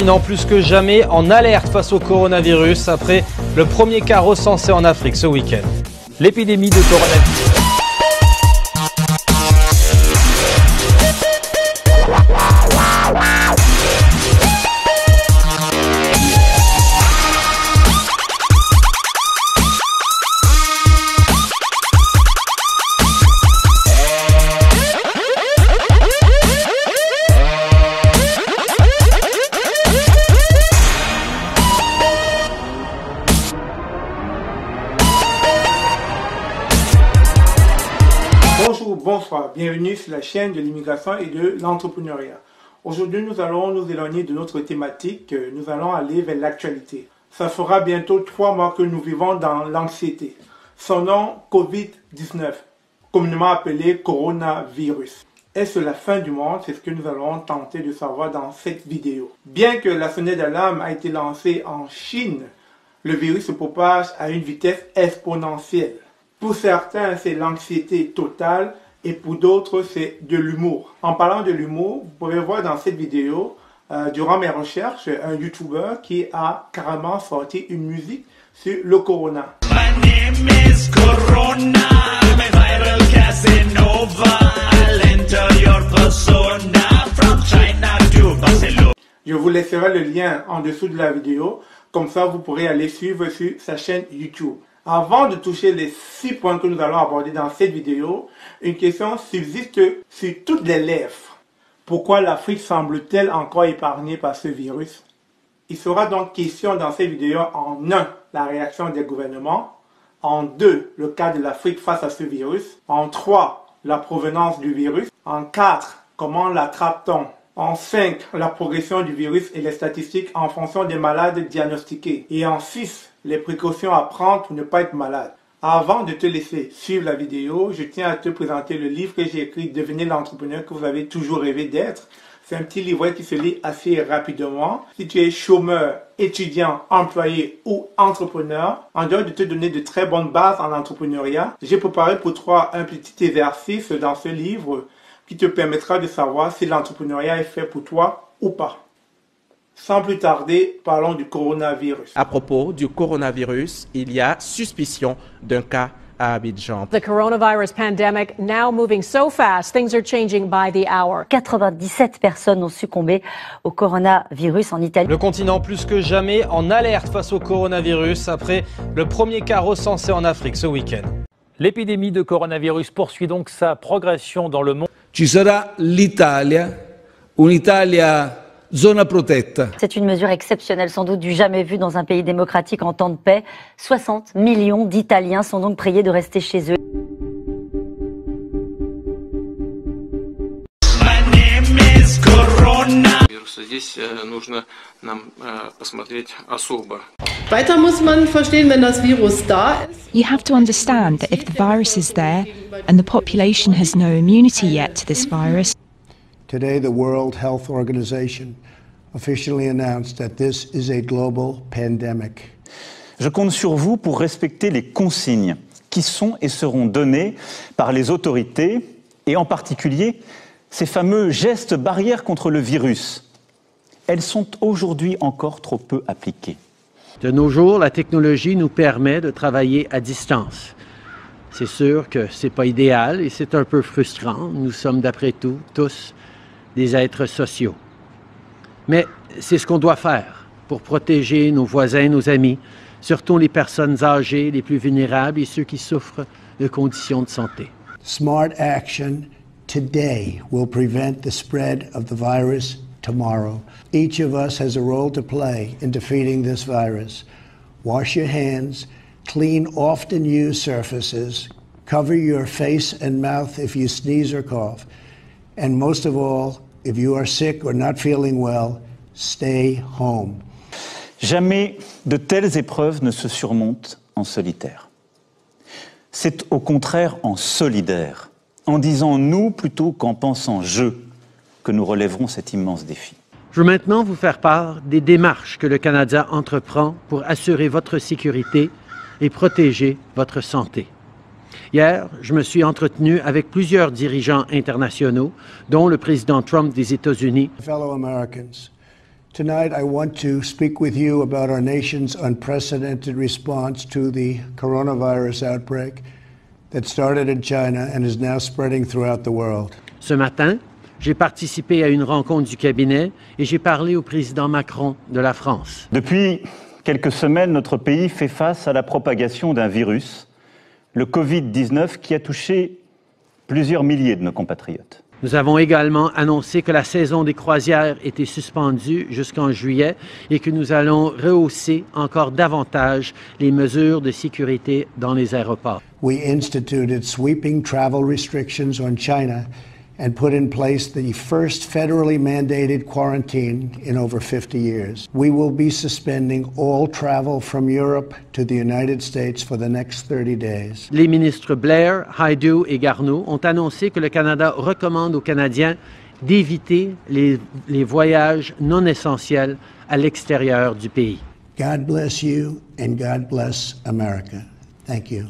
continent plus que jamais en alerte face au coronavirus après le premier cas recensé en Afrique ce week-end. L'épidémie de coronavirus. Bonjour, bonsoir, bienvenue sur la chaîne de l'immigration et de l'entrepreneuriat. Aujourd'hui, nous allons nous éloigner de notre thématique, nous allons aller vers l'actualité. Ça fera bientôt 3 mois que nous vivons dans l'anxiété. Son nom, Covid-19, communément appelé coronavirus. Est-ce la fin du monde? C'est ce que nous allons tenter de savoir dans cette vidéo. Bien que la sonnette d'alarme a été lancée en Chine, le virus se propage à une vitesse exponentielle. Pour certains, c'est l'anxiété totale et pour d'autres, c'est de l'humour. En parlant de l'humour, vous pouvez voir dans cette vidéo, durant mes recherches, un YouTuber qui a carrément sorti une musique sur le corona. My name is Corona, I'm a viral Casanova. I'll enter your persona from China to Barcelona. Je vous laisserai le lien en dessous de la vidéo, comme ça vous pourrez aller suivre sur sa chaîne YouTube. Avant de toucher les 6 points que nous allons aborder dans cette vidéo, une question subsiste sur toutes les lèvres. Pourquoi l'Afrique semble-t-elle encore épargnée par ce virus? Il sera donc question dans cette vidéo en 1, la réaction des gouvernements, en 2, le cas de l'Afrique face à ce virus, en 3, la provenance du virus, en 4, comment l'attrape-t-on, en 5, la progression du virus et les statistiques en fonction des malades diagnostiqués, et en 6, les précautions à prendre pour ne pas être malade. Avant de te laisser suivre la vidéo, je tiens à te présenter le livre que j'ai écrit « Devenez l'entrepreneur que vous avez toujours rêvé d'être ». C'est un petit livret qui se lit assez rapidement. Si tu es chômeur, étudiant, employé ou entrepreneur, en dehors de te donner de très bonnes bases en entrepreneuriat, j'ai préparé pour toi un petit exercice dans ce livre qui te permettra de savoir si l'entrepreneuriat est fait pour toi ou pas. Sans plus tarder, parlons du coronavirus. À propos du coronavirus, il y a suspicion d'un cas à Abidjan. The coronavirus pandemic now moving so fast, things are changing by the hour. 97 personnes ont succombé au coronavirus en Italie. Le continent plus que jamais en alerte face au coronavirus après le premier cas recensé en Afrique ce week-end. L'épidémie de coronavirus poursuit donc sa progression dans le monde. Ci sarà l'Italia, un'Italia zona protetta. C'est une mesure exceptionnelle, sans doute du jamais vu dans un pays démocratique en temps de paix. 60 millions d'Italiens sont donc priés de rester chez eux. My name is Corona. Здесь нужно нам посмотреть особо. Weiter muss man verstehen, wenn das Virus da ist. You have to understand that if the virus is there and the population has no immunity yet to this virus. Today, the World Health Organization officially announced that this is a global pandemic. Je compte sur vous pour respecter les consignes qui sont et seront données par les autorités et en particulier ces fameux gestes barrières contre le virus. Elles sont aujourd'hui encore trop peu appliquées. De nos jours, la technologie nous permet de travailler à distance. C'est sûr que ce n'est pas idéal et c'est un peu frustrant. Nous sommes d'après tout tous des êtres sociaux. Mais c'est ce qu'on doit faire pour protéger nos voisins, nos amis, surtout les personnes âgées, les plus vulnérables et ceux qui souffrent de conditions de santé. Smart action today will prevent the spread of the virus tomorrow. Each of us has a role to play in defeating this virus. Wash your hands, clean often used surfaces, cover your face and mouth if you sneeze or cough. And most of all, if you are sick or not feeling well, stay home. Jamais de telles épreuves ne se surmontent en solitaire. C'est au contraire en solidaire, en disant nous plutôt qu'en pensant je, que nous relèverons cet immense défi. Je veux maintenant vous faire part des démarches que le Canada entreprend pour assurer votre sécurité et protéger votre santé. Hier, je me suis entretenu avec plusieurs dirigeants internationaux, dont le président Trump des États-Unis. Fellow Americans, Tonight, I want to speak with you about our nation's unprecedented response to the coronavirus outbreak that started in China and is now spreading throughout the world. Ce matin, j'ai participé à une rencontre du cabinet et j'ai parlé au président Macron de la France. Depuis quelques semaines, notre pays fait face à la propagation d'un virus, le Covid-19, qui a touché plusieurs milliers de nos compatriotes. Nous avons également annoncé que la saison des croisières était suspendue jusqu'en juillet et que nous allons rehausser encore davantage les mesures de sécurité dans les aéroports. We instituted sweeping travel restrictions on China and put in place the first federally mandated quarantine in over 50 years. We will be suspending all travel from Europe to the United States for the next 30 days. Les ministres Blair, Hajdu et Garneau ont annoncé que le Canada recommande aux Canadiens d'éviter les voyages non essentiels à l'extérieur du pays. God bless you and God bless America. Thank you.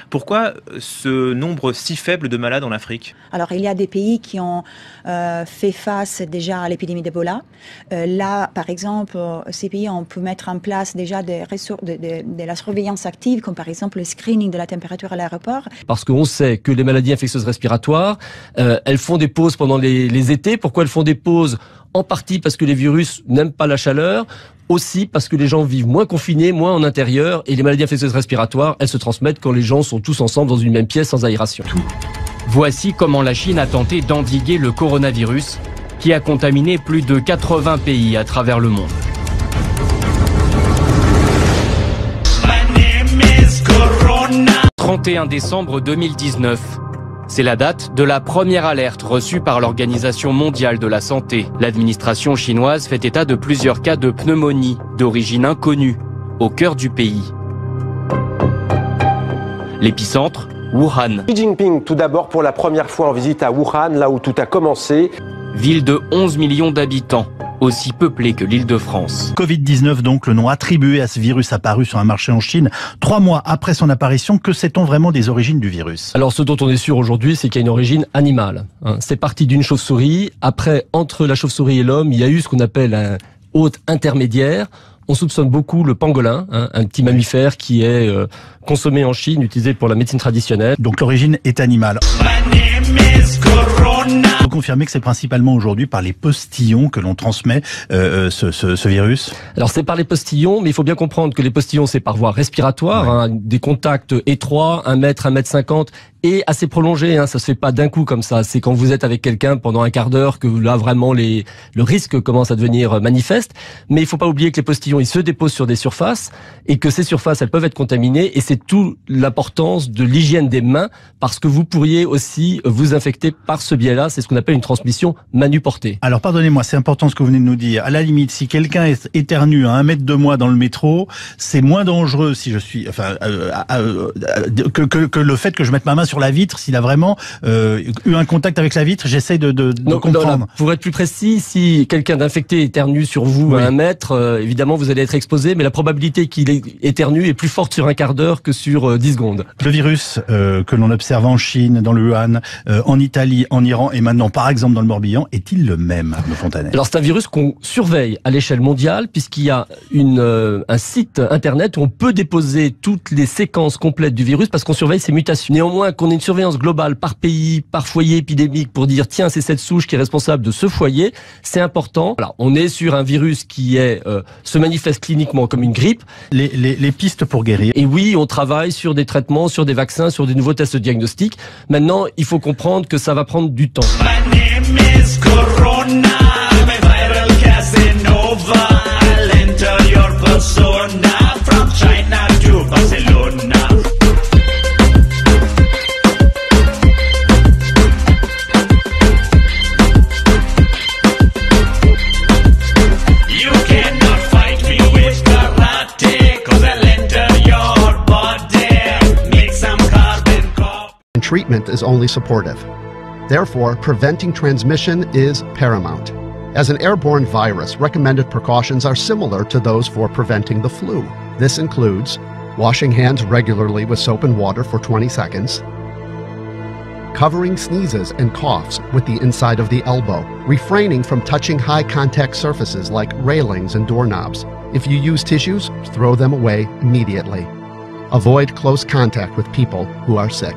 Pourquoi ce nombre si faible de malades en Afrique? Alors, il y a des pays qui ont fait face déjà à l'épidémie d'Ebola. Là, par exemple, ces pays ont pu mettre en place déjà de la surveillance active, comme par exemple le screening de la température à l'aéroport. Parce qu'on sait que les maladies infectieuses respiratoires, elles font des pauses pendant les étés. Pourquoi elles font des pauses? En partie parce que les virus n'aiment pas la chaleur, aussi parce que les gens vivent moins confinés, moins en intérieur, et les maladies infectieuses respiratoires, elles se transmettent quand les gens sont tous ensemble dans une même pièce sans aération. Voici comment la Chine a tenté d'endiguer le coronavirus, qui a contaminé plus de 80 pays à travers le monde. « 31 décembre 2019 ». C'est la date de la première alerte reçue par l'Organisation mondiale de la santé. L'administration chinoise fait état de plusieurs cas de pneumonie d'origine inconnue au cœur du pays. L'épicentre, Wuhan. Xi Jinping, tout d'abord pour la première fois en visite à Wuhan, là où tout a commencé. Ville de 11 millions d'habitants, aussi peuplée que l'Île-de-France. Covid-19, donc le nom attribué à ce virus apparu sur un marché en Chine 3 mois après son apparition. Que sait-on vraiment des origines du virus? Alors ce dont on est sûr aujourd'hui, c'est qu'il y a une origine animale. C'est parti d'une chauve-souris. Après, entre la chauve-souris et l'homme, il y a eu ce qu'on appelle un hôte intermédiaire. On soupçonne beaucoup le pangolin, un petit mammifère qui est consommé en Chine, utilisé pour la médecine traditionnelle. Donc l'origine est animale. Vous confirmez que c'est principalement aujourd'hui par les postillons que l'on transmet ce virus? Alors c'est par les postillons, mais il faut bien comprendre que les postillons c'est par voie respiratoire, des contacts étroits, 1 mètre, 1 mètre 50 et assez prolongés. Ça se fait pas d'un coup comme ça. C'est quand vous êtes avec quelqu'un pendant un quart d'heure que là vraiment le risque commence à devenir manifeste. Mais il faut pas oublier que les postillons ils se déposent sur des surfaces et que ces surfaces elles peuvent être contaminées et c'est toute l'importance de l'hygiène des mains parce que vous pourriez aussi vous infecter par ce biais-là. C'est ce qu'on appelle une transmission manu-portée. Alors pardonnez-moi, c'est important ce que vous venez de nous dire. À la limite, si quelqu'un éternue à 1 mètre de moi dans le métro, c'est moins dangereux si je suis, que le fait que je mette ma main sur la vitre, s'il a vraiment eu un contact avec la vitre. J'essaie de comprendre. Non, pour être plus précis, si quelqu'un d'infecté éternue sur vous à 1 mètre, évidemment vous allez être exposé, mais la probabilité qu'il éternue est plus forte sur un quart d'heure que sur 10 secondes. Le virus que l'on observe en Chine, dans le Wuhan, en Italie, en Iran et maintenant par exemple dans le Morbihan, est-il le même, Arnaud Fontanet? Alors c'est un virus qu'on surveille à l'échelle mondiale puisqu'il y a un site internet où on peut déposer toutes les séquences complètes du virus parce qu'on surveille ses mutations. Néanmoins, qu'on ait une surveillance globale par pays, par foyer épidémique pour dire tiens c'est cette souche qui est responsable de ce foyer, c'est important. Voilà, on est sur un virus qui se manifeste cliniquement comme une grippe. Les pistes pour guérir. Et oui, on travaille sur des traitements, sur des vaccins, sur des nouveaux tests diagnostiques. Maintenant, il faut comprendre que ça va prendre du temps. My name is Corona, I'm a viral Casanova. I'll enter your persona from China to Barcelona. You cannot fight me with karate, 'cause I'll enter your body. Make some carbon copy. Treatment is only supportive. Therefore, preventing transmission is paramount. As an airborne virus, recommended precautions are similar to those for preventing the flu. This includes washing hands regularly with soap and water for 20 seconds, covering sneezes and coughs with the inside of the elbow, refraining from touching high-contact surfaces like railings and doorknobs. If you use tissues, throw them away immediately. Avoid close contact with people who are sick.